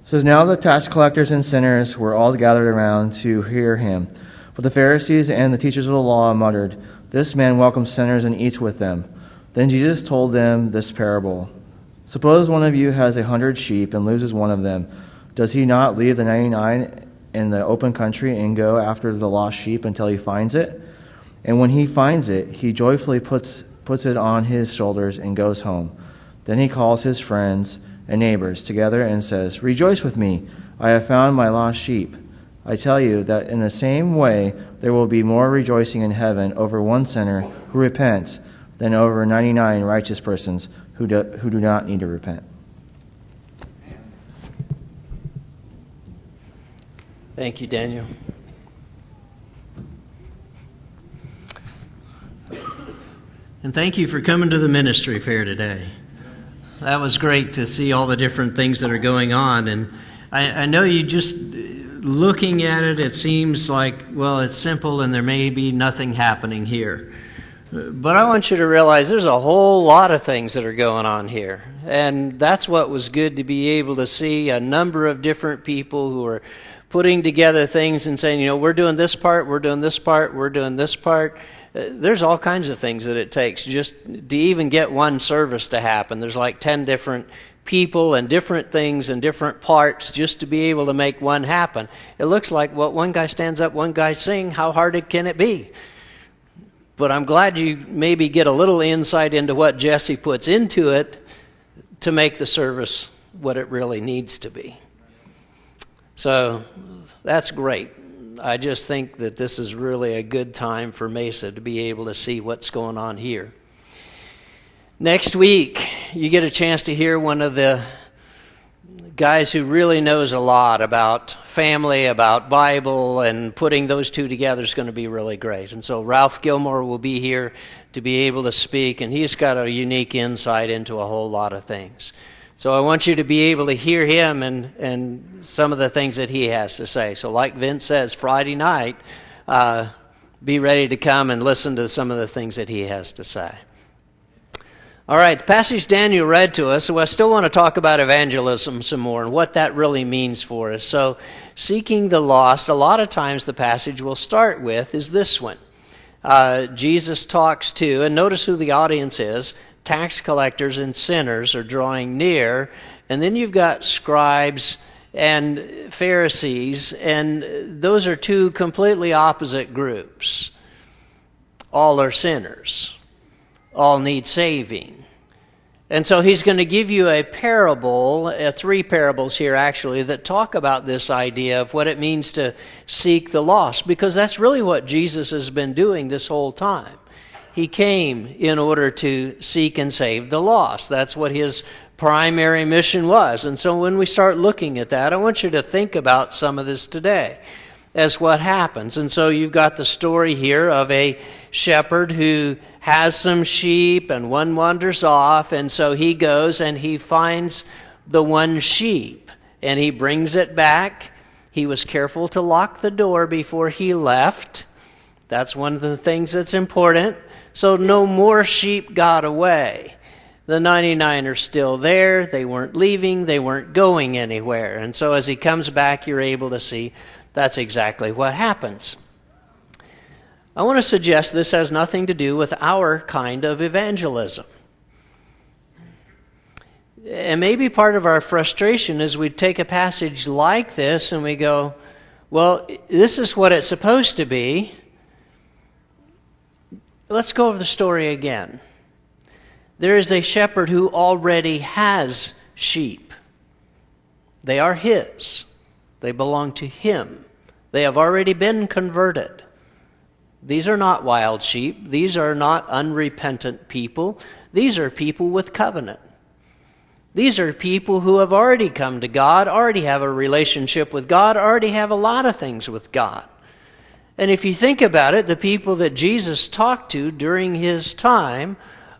says, now the tax collectors and sinners were all gathered around to hear him. But the Pharisees and the teachers of the law muttered, this man welcomes sinners and eats with them. Then Jesus told them this parable. Suppose one of you has 100 sheep and loses one of them. Does he not leave the 99 in the open country and go after the lost sheep until he finds it? And when he finds it, he joyfully puts it on his shoulders and goes home. Then he calls his friends and neighbors together and says, rejoice with me, I have found my lost sheep. I tell you that in the same way there will be more rejoicing in heaven over one sinner who repents than over 99 righteous persons who do not need to repent. Thank you, Daniel. And thank you for coming to the ministry fair today. That was great to see all the different things that are going on. And I know you just, looking at it, it seems like, well, it's simple and there may be nothing happening here. But I want you to realize there's a whole lot of things that are going on here. And that's what was good, to be able to see a number of different people who are putting together things and saying, we're doing this part, we're doing this part, we're doing this part. There's all kinds of things that it takes just to even get one service to happen. There's like 10 different people and different things and different parts just to be able to make one happen. It looks like, well, one guy stands up, one guy sings. How hard can it be? But I'm glad you maybe get a little insight into what Jesse puts into it to make the service what it really needs to be. So that's great. I just think that this is really a good time for Mesa to be able to see what's going on here. Next week, you get a chance to hear one of the guys who really knows a lot about family, about Bible, and putting those two together is going to be really great. And so Ralph Gilmore will be here to be able to speak, and he's got a unique insight into a whole lot of things. So I want you to be able to hear him and some of the things that he has to say. So like Vince says, Friday night, be ready to come and listen to some of the things that he has to say. All right, the passage Daniel read to us, so I still want to talk about evangelism some more and what that really means for us. So seeking the lost, a lot of times the passage we'll start with is this one. Jesus talks to, and notice who the audience is, tax collectors and sinners are drawing near, and then you've got scribes and Pharisees, and those are two completely opposite groups. All are sinners. All need saving. And so he's going to give you a parable, 3 parables here actually, that talk about this idea of what it means to seek the lost, because that's really what Jesus has been doing this whole time. He came in order to seek and save the lost. That's what his primary mission was. And so when we start looking at that, I want you to think about some of this today as what happens. And so you've got the story here of a shepherd who has some sheep and one wanders off, and so he goes and he finds the one sheep and he brings it back. He was careful to lock the door before he left. That's one of the things that's important. So no more sheep got away. The 99 are still there. They weren't leaving. They weren't going anywhere. And so as he comes back, you're able to see that's exactly what happens. I want to suggest this has nothing to do with our kind of evangelism. And maybe part of our frustration is we take a passage like this and we go, well, this is what it's supposed to be. Let's go over the story again. There is a shepherd who already has sheep. They are his. They belong to him. They have already been converted. These are not wild sheep. These are not unrepentant people. These are people with covenant. These are people who have already come to God, already have a relationship with God, already have a lot of things with God. And if you think about it, the people that Jesus talked to during his time,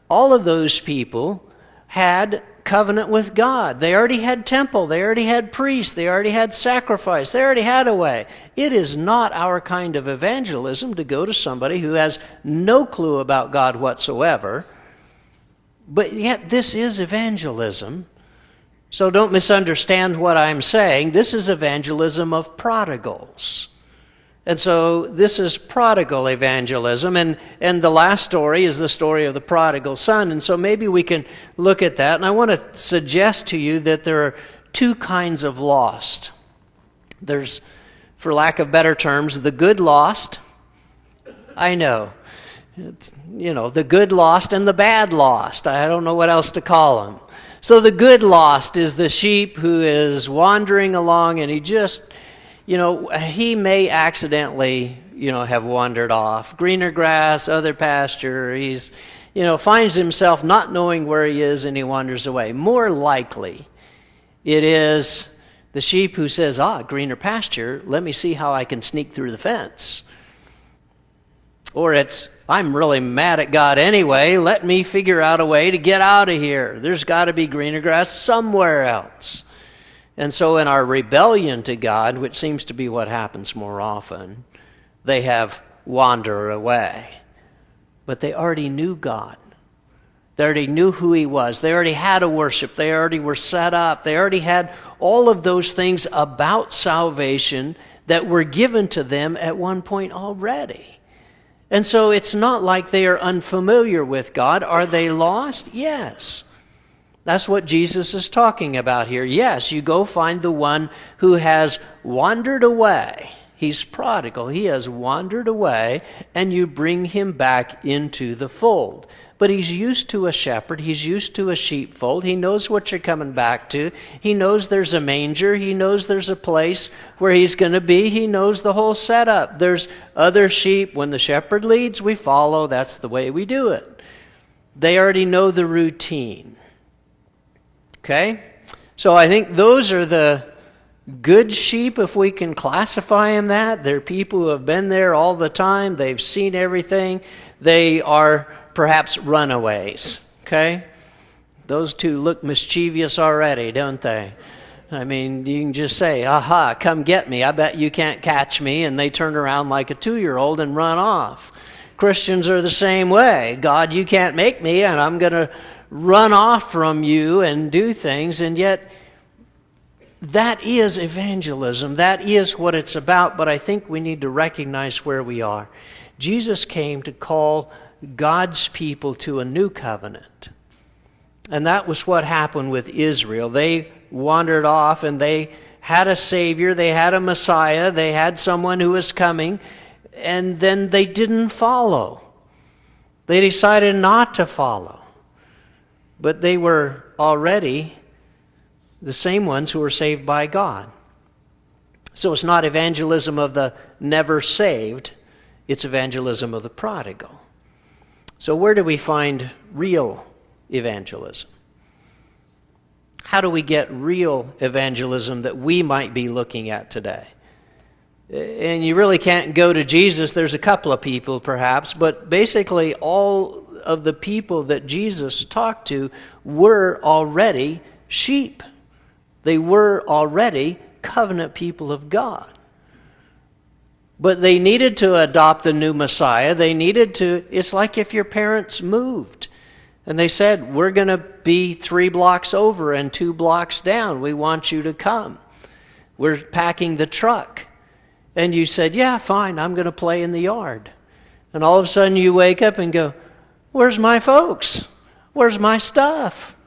all of those people had covenant with God. They already had temple. They already had priests. They already had sacrifice. They already had a way. It is not our kind of evangelism to go to somebody who has no clue about God whatsoever. But yet this is evangelism, So don't misunderstand what I'm saying. This is evangelism of prodigals. And so this is prodigal evangelism, and the last story is the story of the prodigal son. And so maybe we can look at that. And I want to suggest to you that there are two kinds of lost. There's, for lack of better terms, the good lost. I know. It's, the good lost and the bad lost. I don't know what else to call them. So the good lost is the sheep who is wandering along, and he just, he may accidentally, have wandered off. Greener grass, other pasture. He's, finds himself not knowing where he is, and he wanders away. More likely, it is the sheep who says, greener pasture, let me see how I can sneak through the fence. Or it's, I'm really mad at God anyway, let me figure out a way to get out of here. There's got to be greener grass somewhere else. And so in our rebellion to God, which seems to be what happens more often, they have wandered away. But they already knew God. They already knew who he was. They already had a worship. They already were set up. They already had all of those things about salvation that were given to them at one point already. And so it's not like they are unfamiliar with God. Are they lost? Yes. That's what Jesus is talking about here. Yes, you go find the one who has wandered away. He's prodigal. He has wandered away, and you bring him back into the fold. But he's used to a shepherd. He's used to a sheepfold. He knows what you're coming back to. He knows there's a manger. He knows there's a place where he's going to be. He knows the whole setup. There's other sheep. When the shepherd leads, we follow. That's the way we do it. They already know the routine. Okay? So I think those are the good sheep, if we can classify them that. They're people who have been there all the time. They've seen everything. They are perhaps runaways, okay? Those two look mischievous already, don't they? I mean, you can just say, aha, come get me. I bet you can't catch me. And they turn around like a 2-year-old and run off. Christians are the same way. God, you can't make me, and I'm going to run off from you and do things. And yet, that is evangelism. That is what it's about. But I think we need to recognize where we are. Jesus came to call God's people to a new covenant. And that was what happened with Israel. They wandered off, and they had a Savior, they had a Messiah, they had someone who was coming, and then they didn't follow. They decided not to follow. But they were already the same ones who were saved by God. So it's not evangelism of the never saved, it's evangelism of the prodigal. So where do we find real evangelism? How do we get real evangelism that we might be looking at today? And you really can't go to Jesus. There's a couple of people perhaps, but basically all of the people that Jesus talked to were already sheep. They were already covenant people of God. But they needed to adopt the new Messiah. They needed to, it's like if your parents moved and they said, we're going to be 3 blocks over and 2 blocks down. We want you to come. We're packing the truck. And you said, yeah, fine, I'm going to play in the yard. And all of a sudden you wake up and go, where's my folks? Where's my stuff?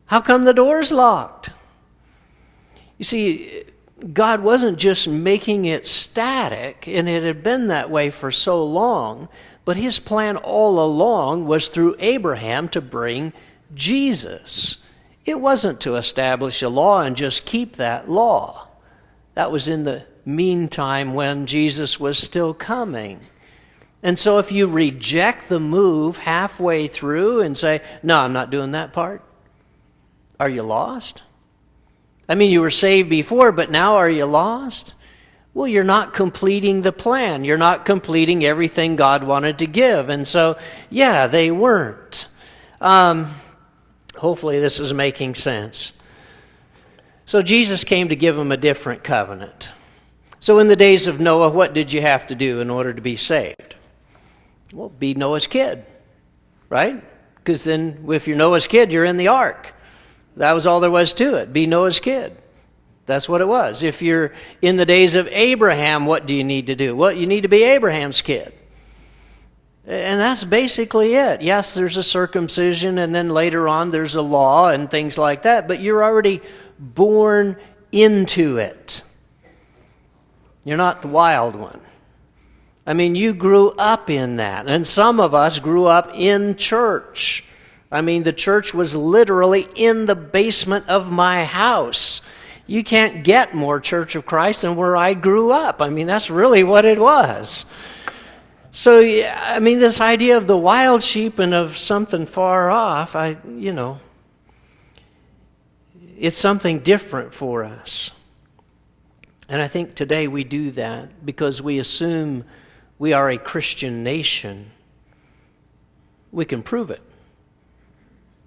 How come the door's locked? You see, God wasn't just making it static, and it had been that way for so long, but his plan all along was through Abraham to bring Jesus. It wasn't to establish a law and just keep that law. That was in the meantime when Jesus was still coming. And so if you reject the move halfway through and say, no, I'm not doing that part, are you lost? I mean, you were saved before, but now are you lost? Well, you're not completing the plan. You're not completing everything God wanted to give. And so, yeah, they weren't. Hopefully this is making sense. So Jesus came to give them a different covenant. So in the days of Noah, what did you have to do in order to be saved? Well, be Noah's kid, right? Because then if you're Noah's kid, you're in the ark. That was all there was to it. Be Noah's kid. That's what it was. If you're in the days of Abraham, what do you need to do? Well, you need to be Abraham's kid. And that's basically it. Yes, there's a circumcision, and then later on there's a law and things like that, but you're already born into it. You're not the wild one. I mean, you grew up in that. And some of us grew up in church. I mean, the church was literally in the basement of my house. You can't get more Church of Christ than where I grew up. I mean, that's really what it was. So, I mean, this idea of the wild sheep and of something far off, it's something different for us. And I think today we do that because we assume we are a Christian nation. We can prove it.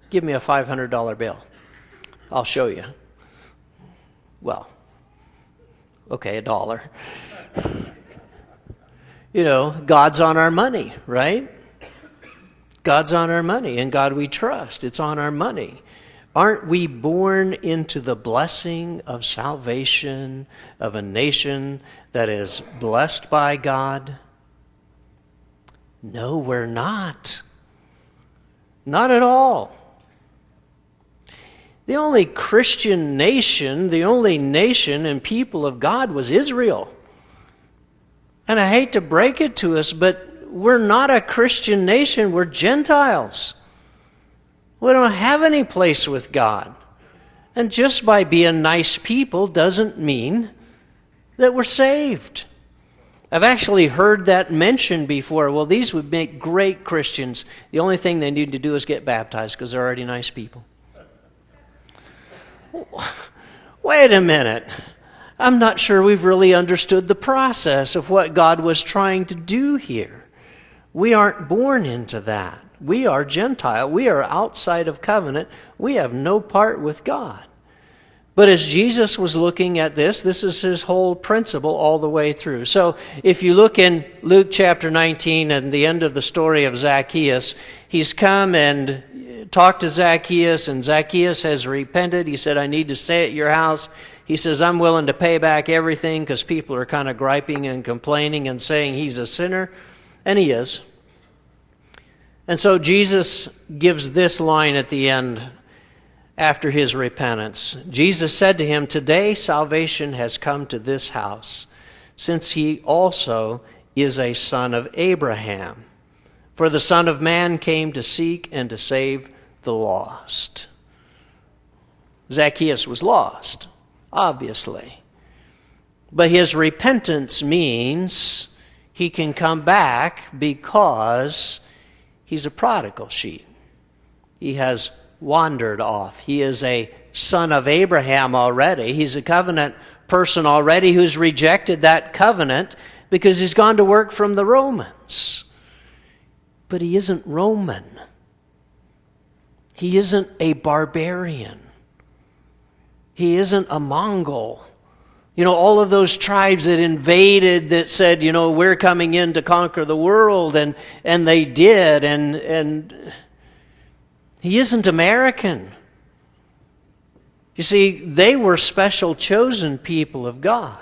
Give me a $500 bill. I'll show you. Well, okay, $1. God's on our money, right? God's on our money, and God we trust. It's on our money. Aren't we born into the blessing of salvation of a nation that is blessed by God? No, we're not. Not at all. The only Christian nation, the only nation and people of God was Israel. And I hate to break it to us, but we're not a Christian nation. We're Gentiles. We don't have any place with God. And just by being nice people doesn't mean that we're saved. I've actually heard that mentioned before. Well, these would make great Christians. The only thing they need to do is get baptized because they're already nice people. Wait a minute. I'm not sure we've really understood the process of what God was trying to do here. We aren't born into that. We are Gentile. We are outside of covenant. We have no part with God. But as Jesus was looking at this is his whole principle all the way through. So if you look in Luke chapter 19 and the end of the story of Zacchaeus, he's come and talked to Zacchaeus, and Zacchaeus has repented. He said, I need to stay at your house. He says, I'm willing to pay back everything, because people are kind of griping and complaining and saying he's a sinner. And he is. And so Jesus gives this line at the end after his repentance. Jesus said to him, today salvation has come to this house, since he also is a son of Abraham. For the Son of Man came to seek and to save the lost. Zacchaeus was lost, obviously. But his repentance means he can come back because he's a prodigal sheep. He has wandered off. He is a son of Abraham already. He's a covenant person already who's rejected that covenant because he's gone to work from the Romans. But he isn't Roman. He isn't a barbarian. He isn't a Mongol. All of those tribes that invaded, that said, we're coming in to conquer the world, and they did, and he isn't American. You see, they were special chosen people of God.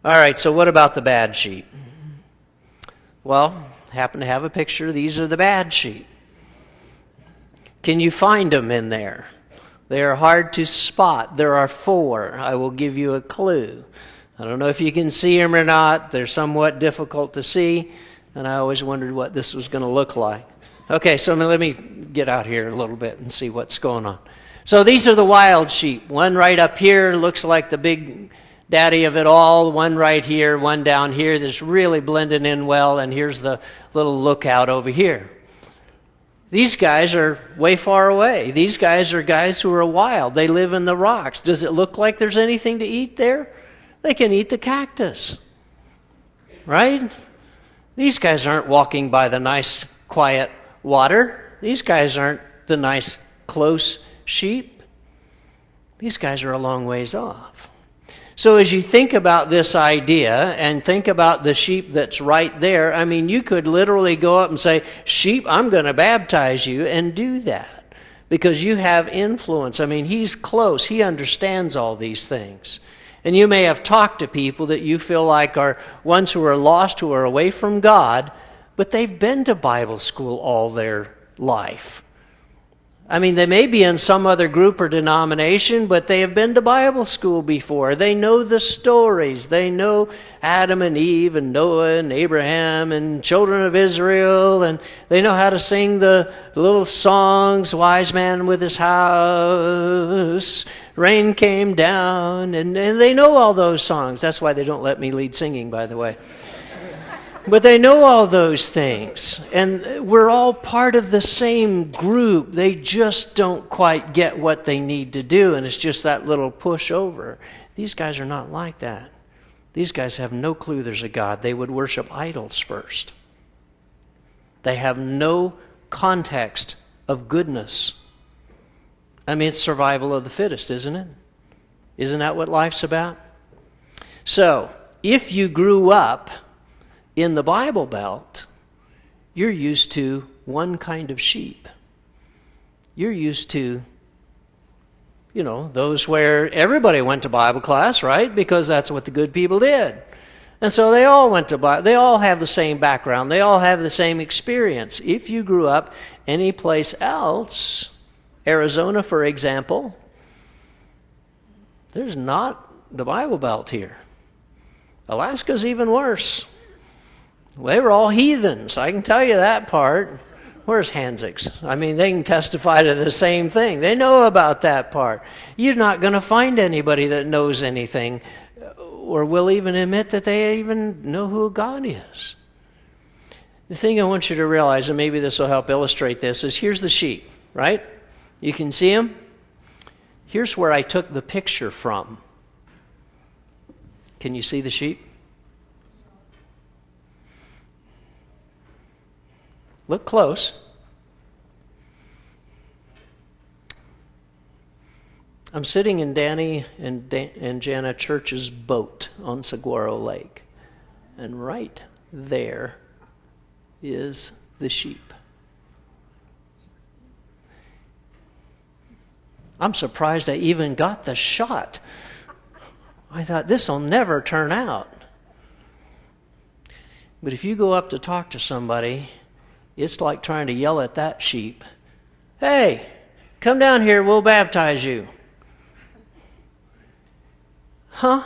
All right, so what about the bad sheep? Well, happen to have a picture. These are the bad sheep. Can you find them in there? They are hard to spot. There are 4. I will give you a clue. I don't know if you can see them or not. They're somewhat difficult to see, and I always wondered what this was going to look like. Okay, so let me get out here a little bit and see what's going on. So these are the wild sheep. One right up here looks like the big daddy of it all. One right here, one down here that's really blending in well, and here's the little lookout over here. These guys are way far away. These guys are guys who are wild. They live in the rocks. Does it look like there's anything to eat there? They can eat the cactus, right? These guys aren't walking by the nice, quiet water. These guys aren't the nice, close sheep. These guys are a long ways off. So as you think about this idea and think about the sheep that's right there, you could literally go up and say, sheep, I'm going to baptize you, and do that. because you have influence. I mean, he's close. He understands all these things. And you may have talked to people that you feel like are ones who are lost, who are away from God, but they've been to Bible school all their life. I mean, they may be in some other group or denomination, but they have been to Bible school before. They know the stories. They know Adam and Eve and Noah and Abraham and children of Israel, and they know how to sing the little songs, Wise Man with His House, Rain Came Down, and they know all those songs. That's why they don't let me lead singing, by the way. But they know all those things, and we're all part of the same group. They just don't quite get what they need to do, and it's just that little push over. These guys are not like that. These guys have no clue there's a God. They would worship idols first. They have no context of goodness. I mean, it's survival of the fittest, isn't it? Isn't that what life's about? So, if you grew up in the Bible Belt, you're used to one kind of sheep. You're used to, those where everybody went to Bible class, right? Because that's what the good people did. And so they all went to Bible. They all have the same background. They all have the same experience. If you grew up anyplace else, Arizona, for example, there's not the Bible Belt here. Alaska's even worse. They were all heathens, I can tell you that part. Where's Hansiks? I mean, they can testify to the same thing. They know about that part. You're not going to find anybody that knows anything or will even admit that they even know who God is. The thing I want you to realize, and maybe this will help illustrate this, is here's the sheep, right? You can see them. Here's where I took the picture from. Can you see the sheep? Look close. I'm sitting in Danny and Jana Church's boat on Saguaro Lake. And right there is the sheep. I'm surprised I even got the shot. I thought, this will never turn out. But if you go up to talk to somebody, it's like trying to yell at that sheep. Hey, come down here, we'll baptize you. Huh?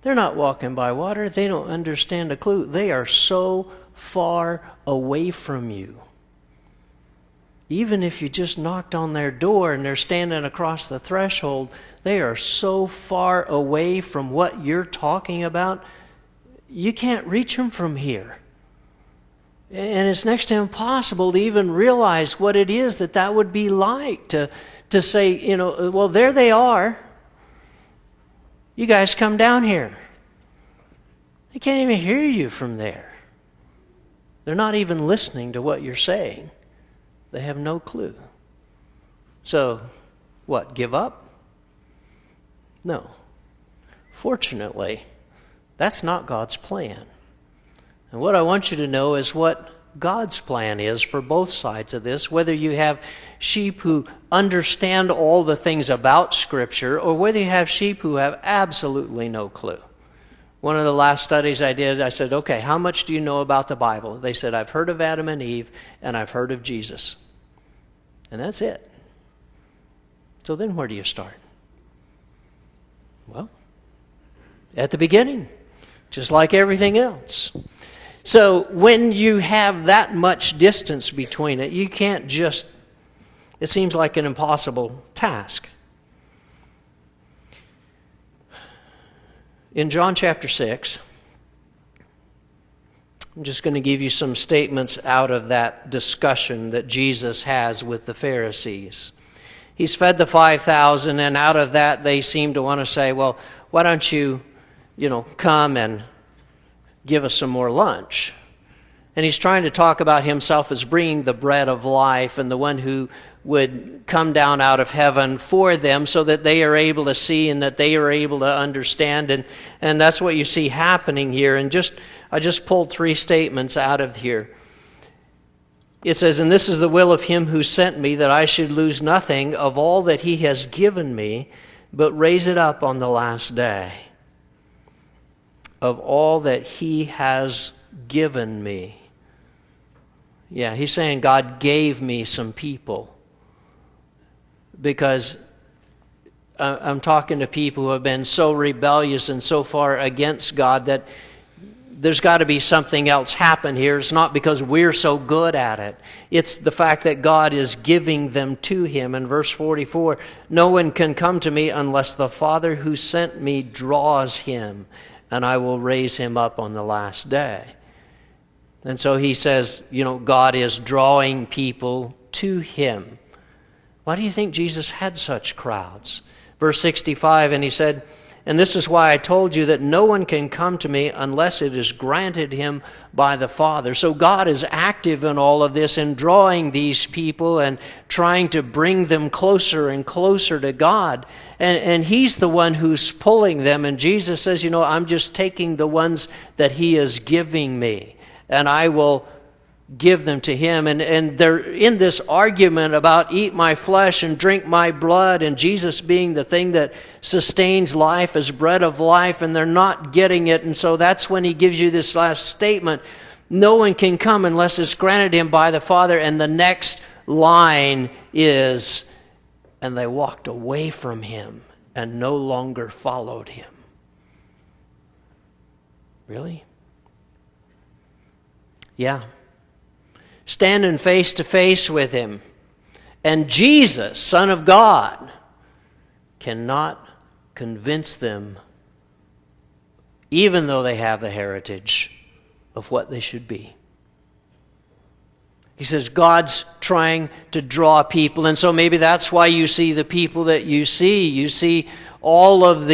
They're not walking by water. They don't understand a clue. They are so far away from you. Even if you just knocked on their door and they're standing across the threshold, they are so far away from what you're talking about, you can't reach them from here. And it's next to impossible to even realize what it is that would be like to say, well, there they are. You guys come down here. They can't even hear you from there. They're not even listening to what you're saying. They have no clue. So, what, give up? No. Fortunately, that's not God's plan. And what I want you to know is what God's plan is for both sides of this, whether you have sheep who understand all the things about Scripture or whether you have sheep who have absolutely no clue. One of the last studies I did, I said, okay, how much do you know about the Bible? They said, I've heard of Adam and Eve and I've heard of Jesus. And that's it. So then where do you start? Well, at the beginning, just like everything else. So when you have that much distance between it, you can't just, it seems like an impossible task. In John chapter 6, I'm just going to give you some statements out of that discussion that Jesus has with the Pharisees. He's fed the 5,000, and out of that they seem to want to say, well, why don't you, come and give us some more lunch. And he's trying to talk about himself as bringing the bread of life and the one who would come down out of heaven for them so that they are able to see and that they are able to understand. And that's what you see happening here. And I just pulled 3 statements out of here. It says, "And this is the will of him who sent me, that I should lose nothing of all that he has given me, but raise it up on the last day." Of all that he has given me. Yeah, he's saying God gave me some people. Because I'm talking to people who have been so rebellious and so far against God that there's got to be something else happen here. It's not because we're so good at it. It's the fact that God is giving them to him. In verse 44, "No one can come to me unless the Father who sent me draws him, and I will raise him up on the last day." And so he says, God is drawing people to him. Why do you think Jesus had such crowds? Verse 65, "And he said, and this is why I told you that no one can come to me unless it is granted him by the Father." So God is active in all of this and drawing these people and trying to bring them closer and closer to God. And he's the one who's pulling them. And Jesus says, I'm just taking the ones that he is giving me, and I will give them to him. And they're in this argument about eat my flesh and drink my blood, and Jesus being the thing that sustains life as bread of life, and they're not getting it. And so that's when he gives you this last statement, no one can come unless it's granted him by the Father. And the next line is, and they walked away from him and no longer followed him. Really? Yeah. Standing face to face with him. And Jesus, Son of God, cannot convince them, even though they have the heritage, of what they should be. He says God's trying to draw people, and so maybe that's why you see the people that you see. You see all of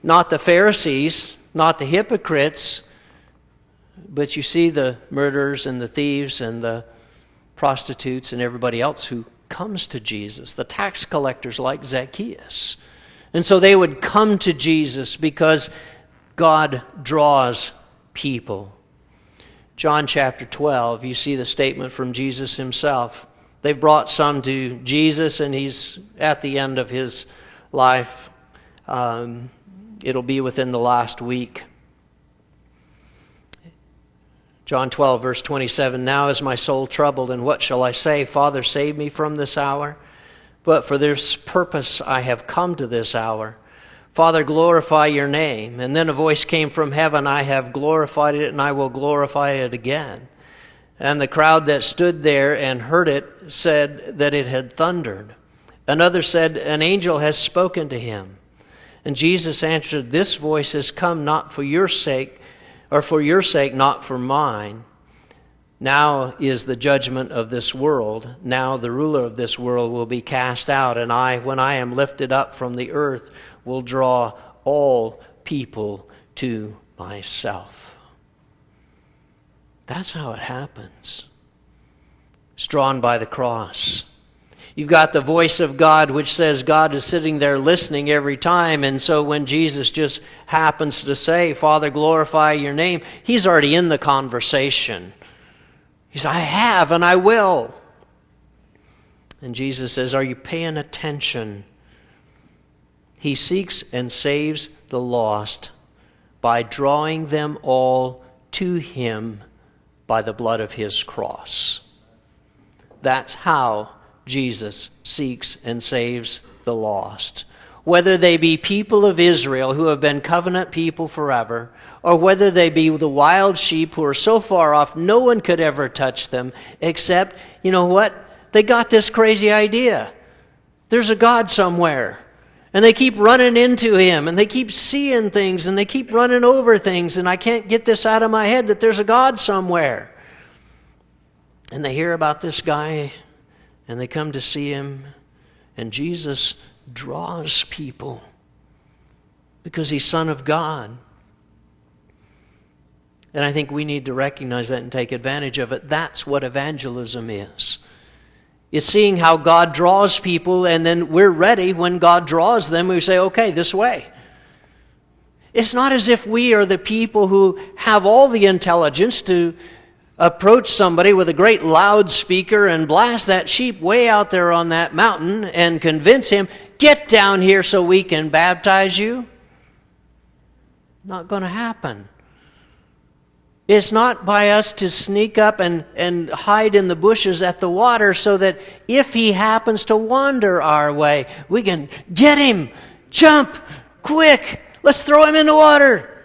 not the Pharisees, not the hypocrites, but you see the murderers and the thieves and the prostitutes and everybody else who comes to Jesus, the tax collectors like Zacchaeus. And so they would come to Jesus because God draws people. John chapter 12, you see the statement from Jesus himself. They've brought some to Jesus, and he's at the end of his life. It'll be within the last week. John 12, verse 27, "Now is my soul troubled, and what shall I say? Father, save me from this hour. But for this purpose I have come to this hour. Father, glorify your name." And then a voice came from heaven, "I have glorified it, and I will glorify it again." And the crowd that stood there and heard it said that it had thundered. Another said, "An angel has spoken to him." And Jesus answered, "This voice has come not for your sake, or for your sake, not for mine. Now is the judgment of this world. Now the ruler of this world will be cast out, and I, when I am lifted up from the earth, will draw all people to myself." That's how it happens. It's drawn by the cross. You've got the voice of God, which says God is sitting there listening every time. And so when Jesus just happens to say, "Father, glorify your name," he's already in the conversation. He says, "I have and I will." And Jesus says, "Are you paying attention?" He seeks and saves the lost by drawing them all to him by the blood of his cross. That's how Jesus seeks and saves the lost. Whether they be people of Israel who have been covenant people forever, or whether they be the wild sheep who are so far off no one could ever touch them, except, you know what? They got this crazy idea. There's a God somewhere. And they keep running into him, and they keep seeing things, and they keep running over things, and I can't get this out of my head that there's a God somewhere. And they hear about this guy, and they come to see him, and Jesus draws people because he's Son of God. And I think we need to recognize that and take advantage of it. That's what evangelism is. It's seeing how God draws people, and then we're ready when God draws them. We say, "Okay, this way." It's not as if we are the people who have all the intelligence to approach somebody with a great loudspeaker and blast that sheep way out there on that mountain and convince him, get down here so we can baptize you? Not going to happen. It's not by us to sneak up and hide in the bushes at the water so that if he happens to wander our way, we can get him, jump, quick, let's throw him in the water.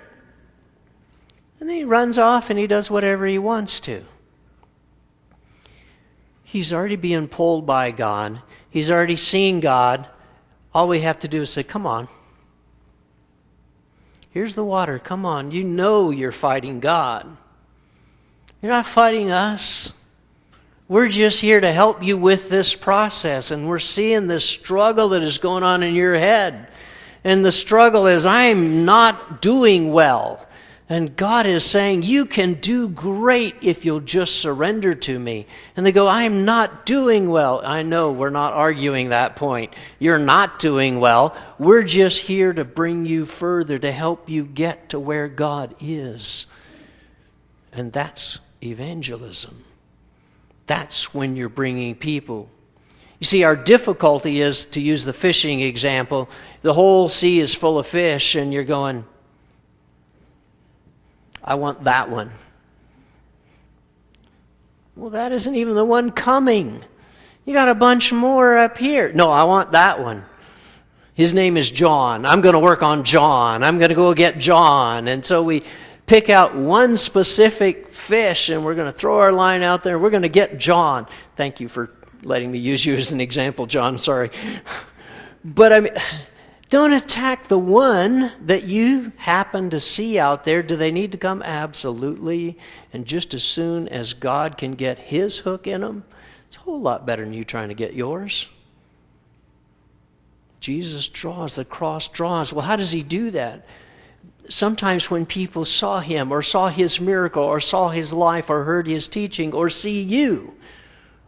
And then he runs off and he does whatever he wants to. He's already being pulled by God. He's already seen God. All we have to do is say, come on. Here's the water. Come on. You know you're fighting God. You're not fighting us. We're just here to help you with this process. And we're seeing this struggle that is going on in your head. And the struggle is, I'm not doing well. And God is saying, you can do great if you'll just surrender to me. And they go, I'm not doing well. I know, we're not arguing that point. You're not doing well. We're just here to bring you further, to help you get to where God is. And that's evangelism. That's when you're bringing people. You see, our difficulty is, to use the fishing example, the whole sea is full of fish, and you're going, I want that one. Well, that isn't even the one coming. You got a bunch more up here. No, I want that one. His name is John. I'm going to work on John. I'm going to go get John. And so we pick out one specific fish, and we're going to throw our line out there, and we're going to get John. Thank you for letting me use you as an example, John. Sorry. But I mean, don't attack the one that you happen to see out there. Do they need to come? Absolutely. And just as soon as God can get his hook in them, it's a whole lot better than you trying to get yours. Jesus draws, the cross draws. Well, how does he do that? Sometimes when people saw him or saw his miracle or saw his life or heard his teaching or see you,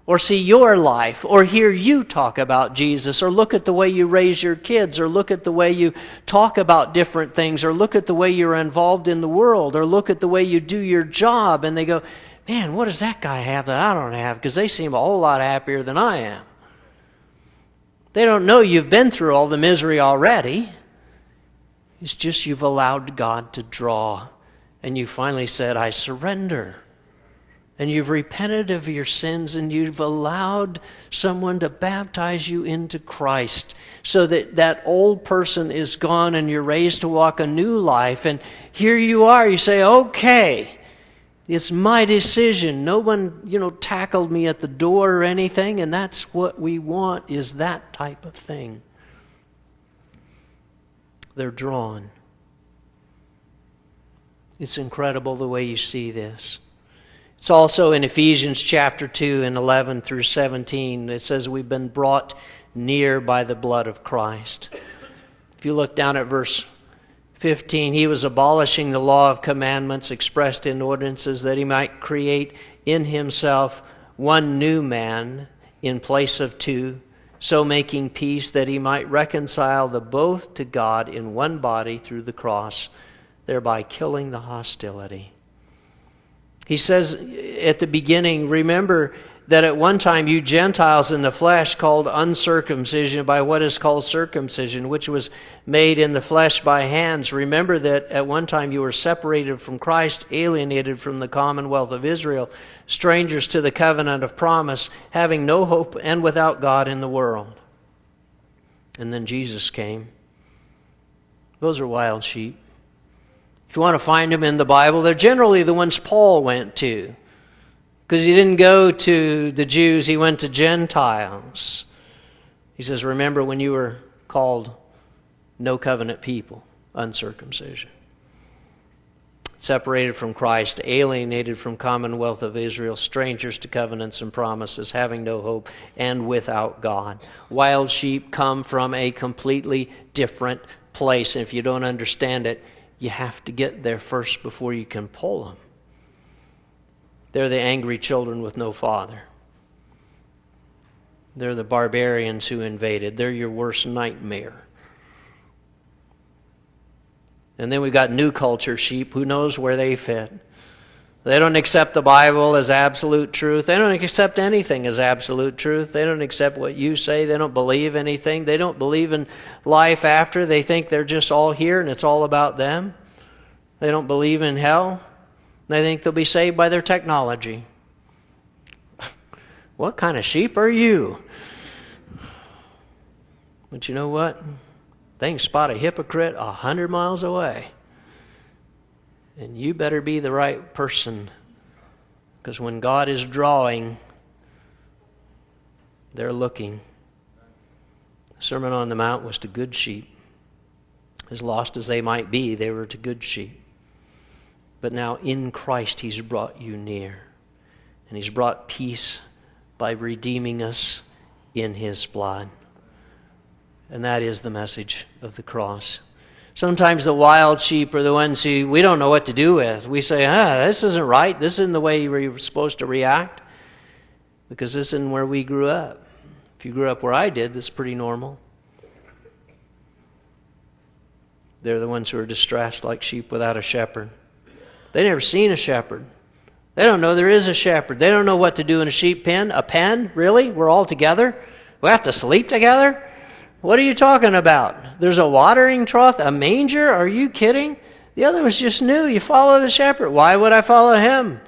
or see your life, or hear you talk about Jesus, or look at the way you raise your kids, or look at the way you talk about different things, or look at the way you're involved in the world, or look at the way you do your job, and they go, man, what does that guy have that I don't have? Because they seem a whole lot happier than I am. They don't know you've been through all the misery already. It's just you've allowed God to draw, and you finally said, I surrender. And you've repented of your sins, and you've allowed someone to baptize you into Christ so that that old person is gone and you're raised to walk a new life. And here you are. You say, okay, it's my decision. No one, tackled me at the door or anything, and that's what we want, is that type of thing. They're drawn. It's incredible the way you see this. It's also in Ephesians chapter 2 and 11 through 17. It says we've been brought near by the blood of Christ. If you look down at verse 15, he was abolishing the law of commandments expressed in ordinances that he might create in himself one new man in place of two, so making peace that he might reconcile the both to God in one body through the cross, thereby killing the hostility. He says at the beginning, remember that at one time you Gentiles in the flesh called uncircumcision by what is called circumcision, which was made in the flesh by hands. Remember that at one time you were separated from Christ, alienated from the commonwealth of Israel, strangers to the covenant of promise, having no hope and without God in the world. And then Jesus came. Those are wild sheep. If you want to find them in the Bible, they're generally the ones Paul went to. Because he didn't go to the Jews, he went to Gentiles. He says, remember when you were called no covenant people, uncircumcision. Separated from Christ, alienated from commonwealth of Israel, strangers to covenants and promises, having no hope, and without God. Wild sheep come from a completely different place. And if you don't understand it, you have to get there first before you can pull them. They're the angry children with no father. They're the barbarians who invaded. They're your worst nightmare. And then we've got new culture sheep. Who knows where they fit? They don't accept the Bible as absolute truth. They don't accept anything as absolute truth. They don't accept what you say. They don't believe anything. They don't believe in life after. They think they're just all here and it's all about them. They don't believe in hell. They think they'll be saved by their technology. What kind of sheep are you? But you know what? They can spot a hypocrite 100 miles away. And you better be the right person, because when God is drawing, they're looking. The Sermon on the Mount was to good sheep. As lost as they might be, they were to good sheep. But now in Christ He's brought you near. And He's brought peace by redeeming us in His blood. And that is the message of the cross. Sometimes the wild sheep are the ones who we don't know what to do with. We say, this isn't right. This isn't the way we're supposed to react. Because this isn't where we grew up. If you grew up where I did, this is pretty normal. They're the ones who are distressed like sheep without a shepherd. They've never seen a shepherd. They don't know there is a shepherd. They don't know what to do in a sheep pen. A pen? Really? We're all together? We have to sleep together? What are you talking about? There's a watering trough, a manger? Are you kidding? The other was just new. You follow the shepherd. Why would I follow him?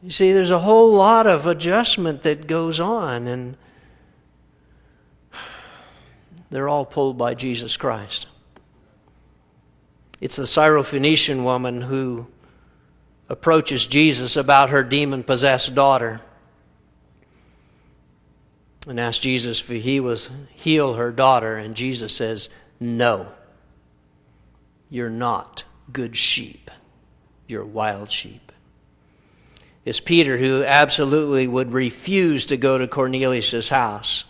You see, there's a whole lot of adjustment that goes on, and they're all pulled by Jesus Christ. It's the Syrophoenician woman who approaches Jesus about her demon-possessed daughter and asks Jesus if He will heal her daughter. And Jesus says, no, you're not good sheep. You're wild sheep. It's Peter who absolutely would refuse to go to Cornelius' house.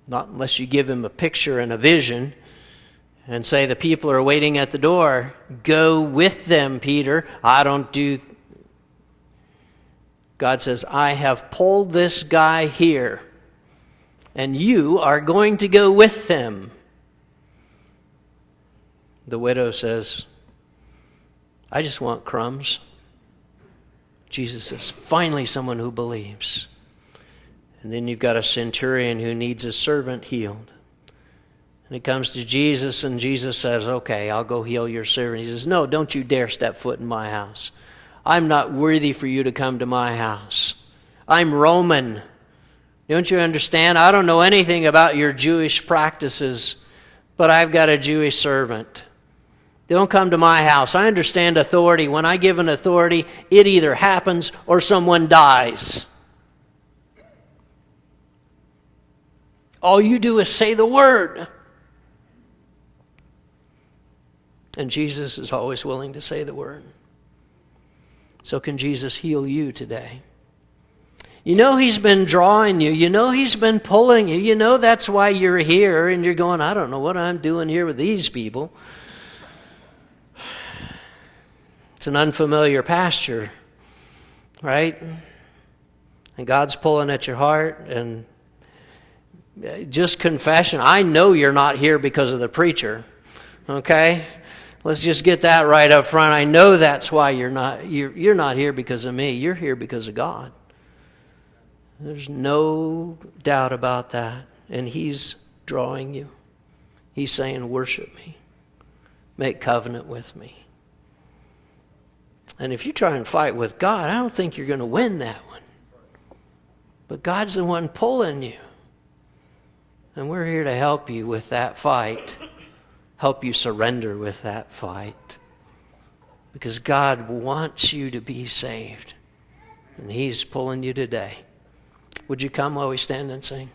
Not unless you give him a picture and a vision and say, the people are waiting at the door. Go with them, Peter. I don't do... God says, I have pulled this guy here, and you are going to go with them. The widow says, I just want crumbs. Jesus says, finally someone who believes. And then you've got a centurion who needs a servant healed. And he comes to Jesus, and Jesus says, okay, I'll go heal your servant. He says, no, don't you dare step foot in my house. I'm not worthy for you to come to my house. I'm Roman. Don't you understand? I don't know anything about your Jewish practices, but I've got a Jewish servant. Don't come to my house. I understand authority. When I give an authority, it either happens or someone dies. All you do is say the word. And Jesus is always willing to say the word. So can Jesus heal you today? You know He's been drawing you. You know He's been pulling you. You know that's why you're here. And you're going, I don't know what I'm doing here with these people. It's an unfamiliar pasture, right? And God's pulling at your heart. And just confession. I know you're not here because of the preacher. Okay? Let's just get that right up front. I know that's why you're not here because of me. You're here because of God. There's no doubt about that. And He's drawing you. He's saying, worship me. Make covenant with me. And if you try and fight with God, I don't think you're going to win that one. But God's the one pulling you. And we're here to help you with that fight. Help you surrender with that fight. Because God wants you to be saved. And He's pulling you today. Would you come while we stand and sing?